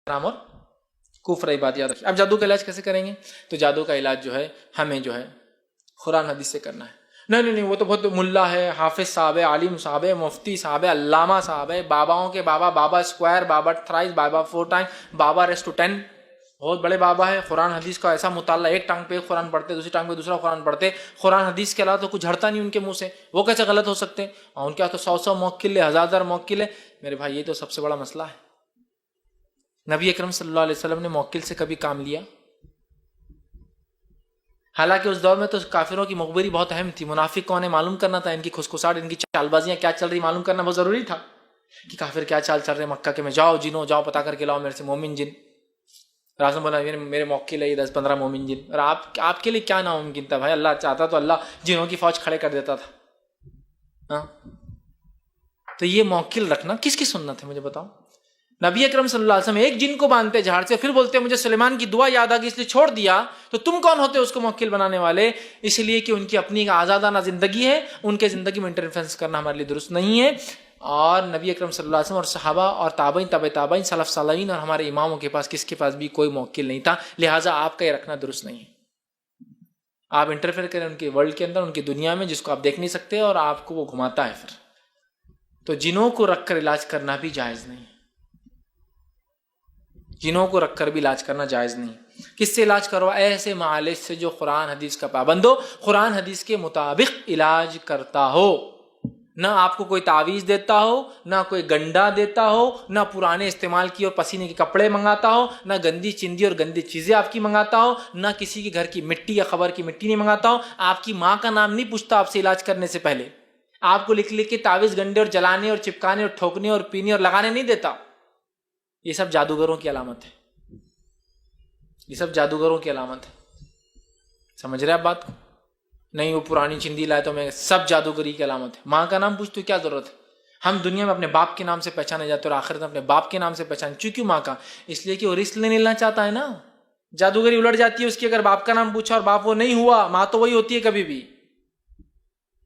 حرام اور کفر عبادت یاد رکھیں. اب جادو کا علاج کیسے کریں گے؟ تو جادو کا علاج جو ہے ہمیں جو ہے قرآن حدیث سے کرنا ہے. نہیں وہ تو بہت ملا ہے، حافظ صاحب ہے، عالم صاحب ہے، مفتی صاحب ہے، علامہ صاحب ہے، باباؤں کے بابا، بابا اسکوائر، بابا تھرائز، بابا فور ٹائم، بابا ریسٹو 10، بہت بڑے بابا ہے. قرآن حدیث کا ایسا مطالعہ، ایک ٹانگ پہ ایک قرآن پڑھتے، دوسری ٹانگ پہ دوسرا قرآن پڑھتے. قرآن حدیث کے علاوہ تو کچھ جھڑتا نہیں ان کے منہ سے، وہ کیسے غلط ہو سکتے ہیں؟ اور ان کے تو 100 موکل ہے، 1000 موکل ہے. میرے بھائی یہ تو سب سے بڑا مسئلہ ہے. نبی اکرم صلی اللہ علیہ وسلم نے موکل سے کبھی کام لیا؟ حالانکہ اس دور میں تو کافروں کی مخبری بہت اہم تھی. منافق کون ہے معلوم کرنا تھا، ان کی کھسکھساہٹ، ان کی چال بازیاں کیا چل رہی معلوم کرنا بہت ضروری تھا کہ کافر کیا چال چل رہے مکہ کے میں. جاؤ جنوں جاؤ پتا کر کے لاؤ میرے سے مومن جن. راضم بولا میرے موکل ہے 10-15 مومن جن. اور آپ کے لیے کیا ناممکن تھا بھائی؟ اللہ چاہتا تو اللہ جنوں کی فوج کھڑے کر دیتا تھا. ہاں تو یہ موکل رکھنا کس کی سنت ہے مجھے بتاؤ؟ نبی اکرم صلی اللہ علیہ وسلم ایک جن کو باندھتے جھاڑ سے، پھر بولتے مجھے سلیمان کی دعا یاد آ گئی اس لیے چھوڑ دیا. تو تم کون ہوتے اس کو موکل بنانے والے؟ اس لیے کہ ان کی اپنی آزادانہ زندگی ہے، ان کے زندگی میں انٹرفیرنس کرنا ہمارے لیے درست نہیں ہے. اور نبی اکرم صلی اللہ علیہ وسلم اور صحابہ اور تابعین تبع تابعین سلف صالحین اور ہمارے اماموں کے پاس کس کے پاس بھی کوئی موکل نہیں تھا. لہٰذا آپ کا یہ رکھنا درست نہیں ہے. آپ انٹرفیئر کریں ان کے ورلڈ کے اندر، ان کی دنیا میں، جس کو آپ دیکھ نہیں سکتے اور آپ کو وہ گھماتا ہے. پھر تو جنوں کو رکھ کر علاج کرنا بھی جائز نہیں. جنوں کو رکھ کر بھی علاج کرنا جائز نہیں. کس سے علاج کرو؟ ایسے معالج سے جو قرآن حدیث کا پابند ہو، قرآن حدیث کے مطابق علاج کرتا ہو. نہ آپ کو کوئی تعویذ دیتا ہو، نہ کوئی گنڈا دیتا ہو، نہ پرانے استعمال کی اور پسینے کے کپڑے منگاتا ہو، نہ گندی چندی اور گندی چیزیں آپ کی منگاتا ہو، نہ کسی کے گھر کی مٹی یا خبر کی مٹی نہیں منگاتا ہو. آپ کی ماں کا نام نہیں پوچھتا آپ سے علاج کرنے سے پہلے. آپ کو لکھ کے تعویذ گنڈے اور جلانے اور چپکانے اور ٹھوکنے اور پینے اور لگانے نہیں دیتا. یہ سب جادوگروں کی علامت ہے. یہ سب جادوگروں کی علامت ہے. سمجھ رہے آپ بات کو؟ نہیں وہ پرانی چندی لائے تو میں سب جادوگری کی علامت ہے. ماں کا نام پوچھتے کیا ضرورت ہے؟ ہم دنیا میں اپنے باپ کے نام سے پہچانے جاتے اور آخرت میں اپنے باپ کے نام سے پہچانے. کیوں ماں کا؟ اس لیے کہ وہ رسک نہیں لینا چاہتا ہے نا. جادوگری الٹ جاتی ہے اس کی اگر باپ کا نام پوچھا اور باپ وہ نہیں ہوا. ماں تو وہی ہوتی ہے کبھی بھی،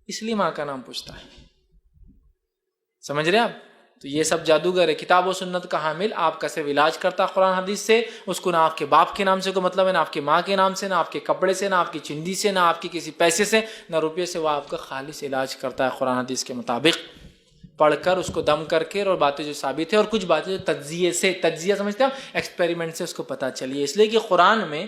اس لیے ماں کا نام پوچھتا ہے. سمجھ رہے آپ؟ تو یہ سب جادوگر ہے. کتاب و سنت کا حامل آپ کا صرف علاج کرتا قرآن حدیث سے. اس کو نہ آپ کے باپ کے نام سے کوئی مطلب ہے، نہ آپ کے ماں کے نام سے، نہ آپ کے کپڑے سے، نہ آپ کی چندی سے، نہ آپ کی کسی پیسے سے، نہ روپے سے. وہ آپ کا خالص علاج کرتا ہے قرآن حدیث کے مطابق، پڑھ کر اس کو دم کر کے. اور باتیں جو ثابت ہے اور کچھ باتیں جو تجزیے سے، تجزیہ سمجھتے ہیں ایکسپیریمنٹ سے اس کو پتہ چلیے. اس لیے کہ قرآن میں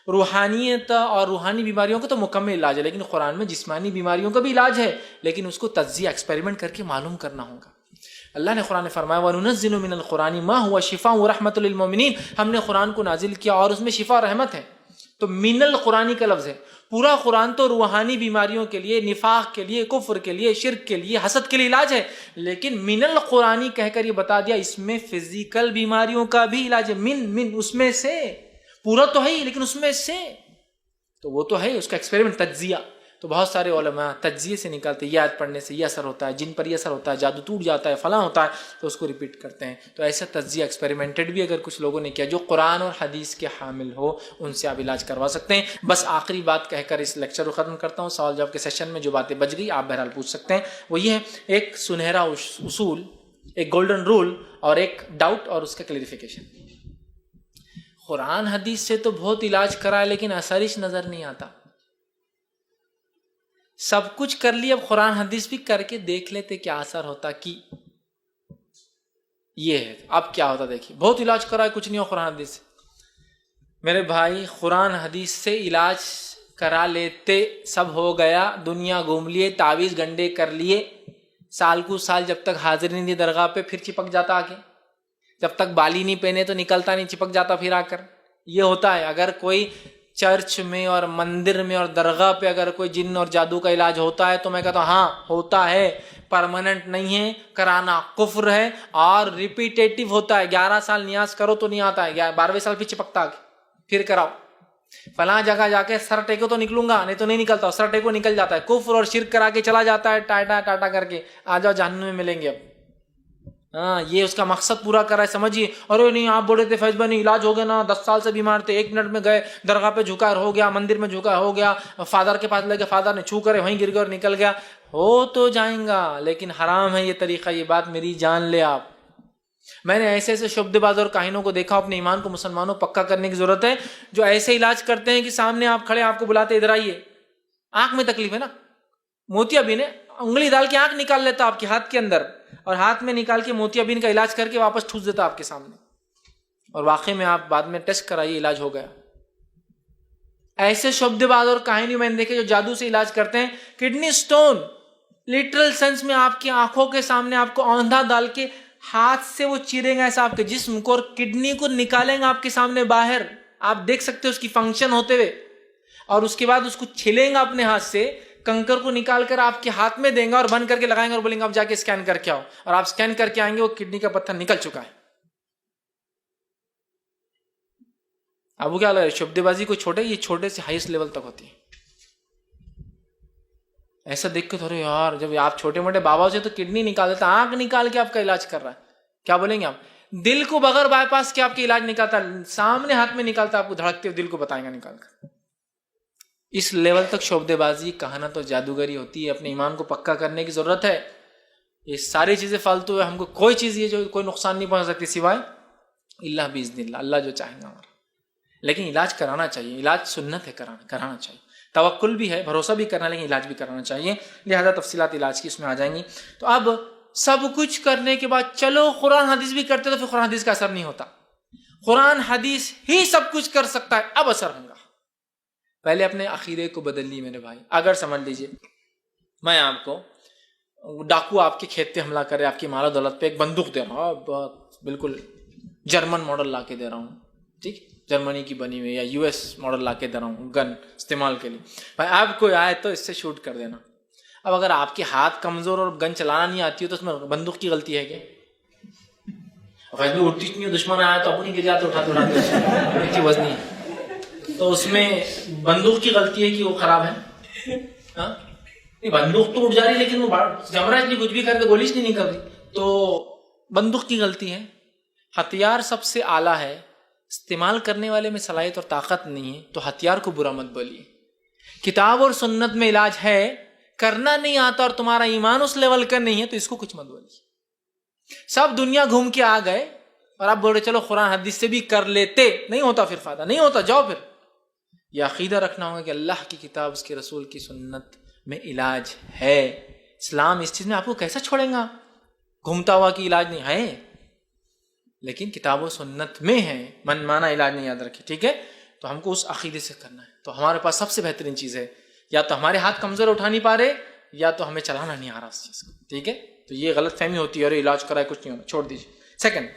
روحانیت اور روحانی بیماریوں کا تو مکمل علاج ہے، لیکن قرآن میں جسمانی بیماریوں کا بھی علاج ہے، لیکن اس کو تجزیہ ایکسپیریمنٹ کر کے معلوم کرنا ہوگا. اللہ نے قرآن میں فرمایا وَنُنَزِّلُ مِنَ الْقُرْآنِ مَا هُوَ شِفَاءٌ وَرَحْمَةٌ لِلْمُؤْمِنِينَ. ہم نے قرآن کو نازل کیا اور اس میں شفا رحمت ہے. تو من القرآنی کا لفظ ہے. پورا قرآن تو روحانی بیماریوں کے لیے، نفاق کے لیے، کفر کے لیے، شرک کے لیے، حسد کے لیے علاج ہے. لیکن من القرآنی کہہ کر یہ بتا دیا اس میں فزیکل بیماریوں کا بھی علاج ہے. من اس میں سے، پورا تو ہے ہی لیکن اس میں سے، تو وہ تو ہے اس کا ایکسپیریمنٹ تجزیہ. تو بہت سارے علماء تجزیے سے نکالتے یہ آیت پڑھنے سے یہ اثر ہوتا ہے، جن پر یہ اثر ہوتا ہے، جادو ٹوٹ جاتا ہے، فلاں ہوتا ہے، تو اس کو ریپیٹ کرتے ہیں. تو ایسا تجزیہ ایکسپیریمنٹڈ بھی اگر کچھ لوگوں نے کیا جو قرآن اور حدیث کے حامل ہو، ان سے آپ علاج کروا سکتے ہیں. بس آخری بات کہہ کر اس لیکچر کو ختم کرتا ہوں. سوال جواب کے سیشن میں جو باتیں بچ گئی آپ بہرحال پوچھ سکتے ہیں. وہ یہ ہے ایک سنہرا اصول، ایک گولڈن رول اور ایک ڈاؤٹ اور اس کا کلیریفیکیشن. قرآن حدیث سے تو بہت علاج کرا ہے لیکن اثر ہی نظر نہیں آتا. سب کچھ کر لی، اب قرآن حدیث بھی کر کے دیکھ لیتے کیا اثر ہوتا. کی یہ ہے اب کیا ہوتا دیکھیے. بہت علاج کرا ہے کچھ نہیں ہو قرآن حدیث سے. میرے بھائی قرآن حدیث سے علاج کرا لیتے سب ہو گیا، دنیا گھوم لیے، تعویذ گنڈے کر لیے، سال کو سال جب تک حاضر نہیں دی درگاہ پہ پھر چپک جاتا آ کے. جب تک بالی نہیں پہنے تو نکلتا نہیں، چپک جاتا پھر آ کر. یہ ہوتا ہے. اگر کوئی چرچ میں اور مندر میں اور درگاہ پہ اگر کوئی جن اور جادو کا علاج ہوتا ہے تو میں کہتا ہوں ہاں ہوتا ہے، پرماننٹ نہیں ہے، کرانا کفر ہے اور ریپیٹیٹیو ہوتا ہے. 11 سال نیاز کرو تو نہیں آتا ہے، 12ویں سال پھر چپکتا آگے، پھر کراؤ. فلاں جگہ جا کے سر ٹیکو تو نکلوں گا، نہیں تو نہیں نکلتا. سر ٹیکو نکل جاتا ہے. کفر اور شرک کرا کے چلا جاتا ہے، ٹاٹا ٹاٹا کر کے آ جاؤ جہنم میں ملیں گے. اب ہاں یہ اس کا مقصد پورا کرا ہے سمجھیے. ارے نہیں آپ بول رہے تھے فیض بھائی نہیں علاج ہو گیا نا، 10 سال سے بیمار تھے، 1 منٹ میں گئے درگاہ پہ جھکا ہو گیا، مندر میں جھکا ہو گیا، فادر کے پاس لے گیا، فادر نے چھو کرے وہیں گر گیا اور نکل گیا. ہو تو جائیں گا لیکن حرام ہے یہ طریقہ. یہ بات میری جان لے آپ. میں نے ایسے ایسے شبد باز اور کاہنوں کو دیکھا، اپنے ایمان کو مسلمانوں پکا کرنے کی ضرورت ہے، جو ایسے علاج کرتے ہیں کہ سامنے آپ کھڑے، آپ کو بلاتے ادھر آئیے، آنکھ میں تکلیف ہے نا، موتیا بین ہے، انگلی ڈال کے آنکھ نکال لیتا آپ کے ہاتھ کے اندر، اور ہاتھ میں نکال کے موتیا بین کا علاج کر کے واپس ٹھوس دیتا آپ کے سامنے، اور واقعی میں آپ بعد میں ٹیسٹ کرائیے، علاج ہو گیا۔ ایسے شبد باز اور کہانی میں نے دیکھے جو جادو سے علاج کرتے ہیں، کڈنی سٹون لٹرل سینس میں آپ کی آنکھوں کے سامنے آپ کو اوندھا ڈال کے ہاتھ سے وہ چیریں گے ایسا آپ کے جسم کو، اور کڈنی کو نکالیں گے آپ کے سامنے باہر، آپ دیکھ سکتے ہو اس کی فنکشن ہوتے ہوئے، اور اس کے بعد اس کو چھلیں گا اپنے ہاتھ سے، کنکر کو نکال کر آپ کے ہاتھ میں دیں گا اور بند کر کے لگائیں گے اور بولیں گے آپ جا کے اسکین کر کے آؤ، اور آپ اسکین کر کے آئیں گے وہ کڈنی کا پتھر نکل چکا ہے۔ اب وہ کیا لگ رہا ہے، شبد بازی کو چھوٹے، یہ چھوٹے سے ہائیسٹ لیول تک ہوتی ہے۔ ایسا دیکھ کے تھوڑے یار، جب آپ چھوٹے موٹے بابا سے تو کڈنی نکال دیتا، آنکھ نکال کے آپ کا علاج کر رہا ہے، کیا بولیں گے آپ؟ دل کو بغیر بائی پاس کے آپ کے علاج نکالتا، سامنے ہاتھ میں نکالتا، آپ کو دھڑکتے ہوئے دل کو بتائیں گا نکال کر۔ اس لیول تک شعبدے بازی، کہانت اور جادوگری ہوتی ہے۔ اپنے ایمان کو پکا کرنے کی ضرورت ہے۔ یہ ساری چیزیں فالتو ہے، ہم کو کوئی چیز یہ جو کوئی نقصان نہیں پہنچ سکتی سوائے اللہ باذن اللہ، اللہ جو چاہیں گا ہمارا۔ لیکن علاج کرانا چاہیے، علاج سنت ہے، کرانا چاہیے، توکل بھی ہے، بھروسہ بھی کرنا، لیکن علاج بھی کرانا چاہیے۔ لہذا تفصیلات علاج کی اس میں آ جائیں گی۔ تو اب سب کچھ کرنے کے بعد چلو قرآن حدیث بھی کرتے تو پھر قرآن حدیث کا اثر نہیں ہوتا۔ قرآن حدیث ہی سب کچھ کر سکتا ہے، اب اثر ہوگا۔ پہلے اپنے عقیدے کو بدل لی میرے بھائی۔ اگر سمجھ لیجئے میں آپ کو، ڈاکو آپ کے کھیت پہ حملہ کرے، آپ کی مال و دولت پہ، ایک بندوق دے رہا ہوں، بالکل جرمن ماڈل لا کے دے رہا ہوں، ٹھیک، جرمنی کی بنی ہوئی، یا یو ایس ماڈل لا کے دے رہا ہوں گن استعمال کے لیے، بھائی آپ کوئی آئے تو اس سے شوٹ کر دینا۔ اب اگر آپ کے ہاتھ کمزور اور گن چلانا نہیں آتی ہو تو اس میں بندوق کی غلطی ہے کیا؟ اٹھتی نہیں، دشمن آیا تو اپنی گر جاتے اٹھاتے وزنی ہے، تو اس میں بندوق کی غلطی ہے کہ وہ خراب ہے؟ ہاں، بندوق تو اٹھ جا رہی لیکن وہ جمراج نہیں، کچھ بھی کر کے گولیش نہیں کر رہی، تو بندوق کی غلطی ہے۔ ہتھیار سب سے اعلیٰ ہے، استعمال کرنے والے میں صلاحیت اور طاقت نہیں ہے تو ہتھیار کو برا مت بولیے۔ کتاب اور سنت میں علاج ہے، کرنا نہیں آتا اور تمہارا ایمان اس لیول کا نہیں ہے تو اس کو کچھ مت بولیے۔ سب دنیا گھوم کے آ گئے اور آپ بول رہے چلو قرآن حدیث سے بھی کر لیتے، نہیں ہوتا، پھر فائدہ نہیں ہوتا، جاؤ پھر۔ یہ عقیدہ رکھنا ہوگا کہ اللہ کی کتاب، اس کے رسول کی سنت میں علاج ہے۔ اسلام اس چیز میں آپ کو کیسا چھوڑیں گا؟ گھومتا ہوا کہ علاج نہیں ہے، لیکن کتاب و سنت میں ہے، من مانا علاج نہیں، یاد رکھیں، ٹھیک ہے؟ تو ہم کو اس عقیدے سے کرنا ہے۔ تو ہمارے پاس سب سے بہترین چیز ہے، یا تو ہمارے ہاتھ کمزور اٹھا نہیں پا رہے، یا تو ہمیں چلانا نہیں آ رہا اس چیز کو، ٹھیک ہے؟ تو یہ غلط فہمی ہوتی ہے، اور علاج کرائے کچھ نہیں ہونا، چھوڑ دیجیے۔ سیکنڈ،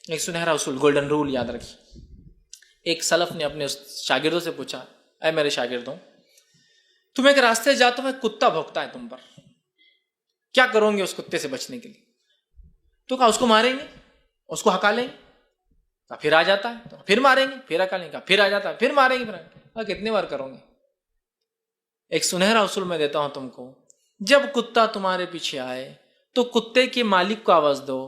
ایک سنہرا اصول، گولڈن رول یاد رکھیے۔ ایک سلف نے اپنے شاگردوں سے پوچھا، اے میرے شاگردوں، تم ایک راستے سے جاتے ہو، کتا بھونکتا ہے تم پر، کیا کرو گے اس کتے سے بچنے کے لیے؟ تو کہا اس کو ماریں گے، اس کو ہکا لیں گے، کہا پھر آ جاتا ہے تو پھر ماریں گے، پھر ہکا لیں گے، کہا پھر آ جاتا ہے، پھر ماریں گے، کہا کتنے بار کرو گے؟ ایک سنہرا اصول میں دیتا ہوں تم کو، جب کتا تمہارے پیچھے آئے تو کتے کے مالک کو آواز دو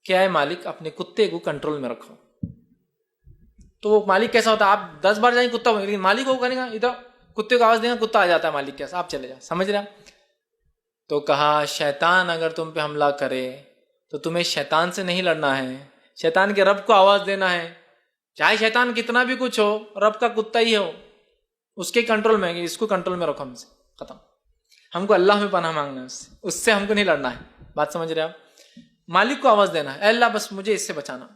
کہ اے مالک، اپنے کتے کو کنٹرول میں رکھو۔ تو وہ مالک کیسا ہوتا ہے؟ آپ 10 بار جائیں کتا، لیکن مالک کو کرے گا، ادھر کتے کو آواز دیں گا، کتا آ جاتا ہے مالک کیسا، آپ چلے جائیں، سمجھ رہے ہیں؟ تو کہا شیطان اگر تم پہ حملہ کرے تو تمہیں شیطان سے نہیں لڑنا ہے، شیطان کے رب کو آواز دینا ہے، چاہے شیطان کتنا بھی کچھ ہو، رب کا کتا ہی ہو، اس کے کنٹرول میں، اس کو کنٹرول میں رکھو، ہم سے ختم۔ ہم کو اللہ میں پناہ مانگنا ہے، اس سے ہم کو نہیں لڑنا ہے، بات سمجھ رہے آپ؟ مالک کو آواز دینا ہے، اے اللہ بس مجھے اس سے بچانا،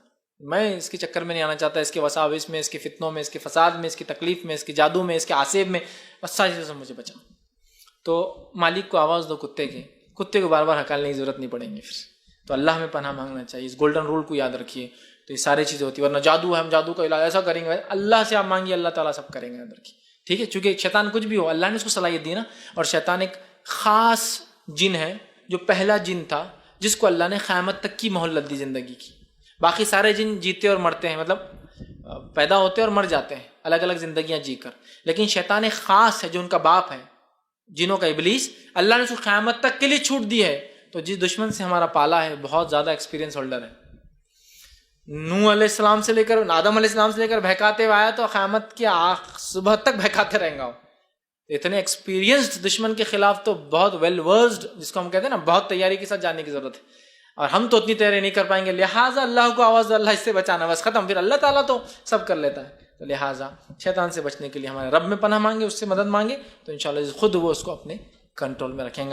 میں اس کے چکر میں نہیں آنا چاہتا، اس کے وساوس میں، اس کے فتنوں میں، اس کے فساد میں، اس کی تکلیف میں، اس کے جادو میں، اس کے آصیب میں، بس ساری چیزوں سے مجھے بچانا۔ تو مالک کو آواز دو کتے کے، کتے کو بار بار ہکالنے کی ضرورت نہیں پڑیں گی پھر۔ تو اللہ میں پناہ مانگنا چاہیے، اس گولڈن رول کو یاد رکھیے۔ تو یہ ساری چیزیں ہوتی ہیں، ورنہ جادو ہے، ہم جادو کا علاج ایسا کریں گے، اللہ سے آپ مانگیے، اللہ تعالیٰ سب کریں گے، یاد رکھیے، ٹھیک ہے؟ چونکہ شیطان کچھ بھی ہو، اللہ نے اس کو صلاحیت دی نا، اور شیطان ایک خاص جن ہے، جو پہلا جن تھا جس کو اللہ نے قیامت تک کی مہلت دی زندگی کی۔ باقی سارے جن جیتے اور مرتے ہیں، مطلب پیدا ہوتے اور مر جاتے ہیں الگ الگ زندگیاں جی کر، لیکن شیطان ایک خاص ہے جو ان کا باپ ہے جنوں کا، ابلیس، اللہ نے اس کو قیامت تک کے لیے چھوٹ دی ہے۔ تو جس دشمن سے ہمارا پالا ہے بہت زیادہ ایکسپیرینس ہولڈر ہے، نوح علیہ السلام سے لے کر آدم علیہ السلام سے لے کر بہکاتے ہوئے آیا تو قیامت کی صبح تک بہکاتے رہیں گا۔ اتنے ایکسپیرینسڈ دشمن کے خلاف تو بہت ویل ورسڈ، جس کو ہم کہتے ہیں نا، بہت تیاری کے ساتھ جانے کی ضرورت ہے۔ اور ہم تو اتنی تیاری نہیں کر پائیں گے، لہٰذا اللہ کو آواز اللہ اس سے بچانا، بس ختم. پھر اللہ تعالیٰ تو سب کر لیتا ہے. تو لہٰذا شیطان سے بچنے کے لیے ہمارے رب میں پناہ مانگے، اس سے مدد مانگے، تو انشاءاللہ خود وہ اس کو اپنے کنٹرول میں رکھیں گے.